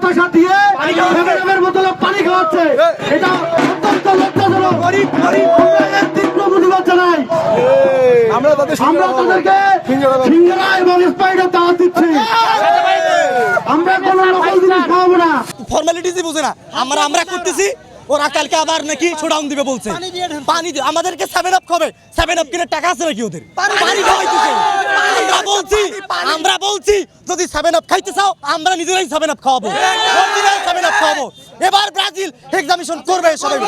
প্রত্যাশা দিয়ে সেভেনের বোতলে পানি খাওয়াচ্ছে, এটা অত্যন্ত লজ্জাজনক। তীব্র প্রতিবাদ জানাই। আমরা তাদেরকে সিঙ্গারা এবং স্প্রাইটের দাওয়াত দিচ্ছি। আমরা কোনো নকল জিনিস খাওয়াবো না। ফর্মালিটিসই বুঝে না, আমরা করতেছি, ওরা কালকে আবার নাকি শোডাউন দিবে বলছে। পানি আমাদেরকে 7 আপ খাবে, 7 আপ কিনে টাকা আছে নাকি ওদের? পানি খাওয়াইতেছে। আমরা বলছি যদি 7 আপ খাইতে চাও আমরা নিজেরাই 7 আপ খাওয়াবো, অরিজিনাল 7 আপ খাওয়াবো। এবার ব্রাজিল এক্সামিশন করবে সবাই।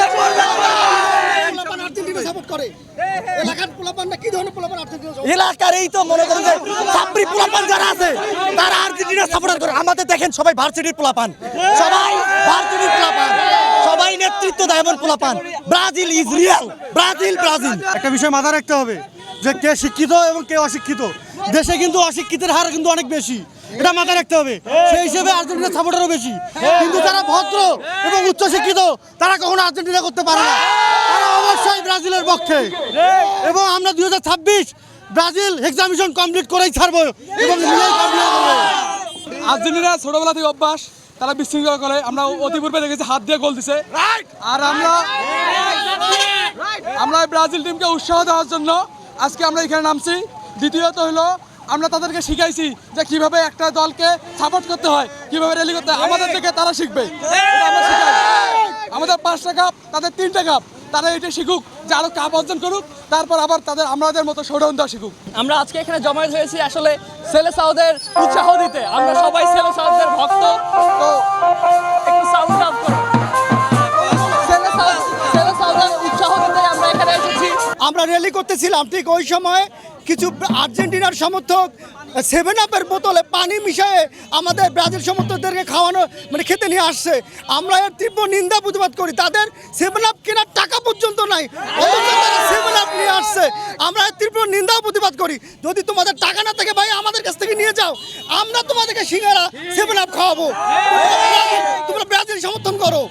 এলাকার এই তো মনে করেন যে সাপ্রি পোলাপান যারা আছে তারা আর্জেন্টিনা সাপোর্টার করে। আমাদের দেখেন সবাই ভার্সিটির পোলাপান, সবাই ভার্সিটির পোলাপান, সবাই নেতৃত্ব দেয় এমন পোলাপান। Brazil is Real, Brazil Brazil. একটা বিষয় মাথায় রাখতে হবে যে কে শিক্ষিত এবং কে অশিক্ষিত। দেশে কিন্তু অশিক্ষিতের হার কিন্তু অনেক বেশি, এটা মাথায় রাখতে হবে। সেই হিসেবে আর্জেন্টিনার সাপোর্টারও বেশি, কিন্তু যারা ভদ্র এবং উচ্চশিক্ষিত তারা কখনো আর্জেন্টিনা করতে পারে না, তারা অবশ্যই ব্রাজিলের পক্ষে। এবং আমরা 2026 ব্রাজিল এক্সামিশন কমপ্লিট করেই ছাড়বো এবং আর্জেন্টিনা ছোটবেলা থেকে অভ্যাস, তারা বিশৃঙ্খলা করে। আমরা অতিপূর্বে দেখেছি হাত দিয়ে গোল দিছে। আর আমরা ব্রাজিল টিমকে উৎসাহ দেওয়ার জন্য আজকে আমরা এখানে নামছি। দ্বিতীয়ত হলো আমরা তাদেরকে শিখাইছি যে কিভাবে একটা দলকে সাপোর্ট করতে হয়, কিভাবে র্যালি করতে হয়। আমাদের থেকে তারা শিখবে, আমরা শিখাই। আমাদের 5টা কাপ, তাদের 3টা কাপ, তারা এটা শিখুক, যে আরো কাপ অর্জন করুক, তারপর আবার আমাদের মতো শোডাউন দেওয়া শিখুক। আমরা আজকে এখানে জমায়েত হয়েছি আসলে সেলেসাওদের উৎসাহ দিতে। আমরা সবাই সেলেসাওদের ভক্ত, তো একটু সাউন্ড আপ করো। সেলেসাওদের উৎসাহ দিতে আমরা এখানে এসেছি। আমরা র্যালি করতেছিলাম, ঠিক ওই সময় কিছু আর্জেন্টিনার সমর্থক 7 আপের বোতলে পানি মিশিয়ে আমাদের ব্রাজিল সমর্থকদেরকে খাওয়ানো মানে খেতে নিয়ে আসছে। আমরা এর তীব্র নিন্দা প্রতিবাদ করি। তাদের 7 আপ কেনার টাকা পর্যন্ত নাই, অথচ তারা 7 আপ নিয়ে আসছে। আমরা এর তীব্র নিন্দা প্রতিবাদ করি। যদি তোমাদের টাকা না থাকে ভাই আমাদের কাছ থেকে নিয়ে যাও, আমরা তোমাদেরকে সিঙ্গারা 7 আপ খাওয়াবো। তোমরা ব্রাজিল সমর্থন করো।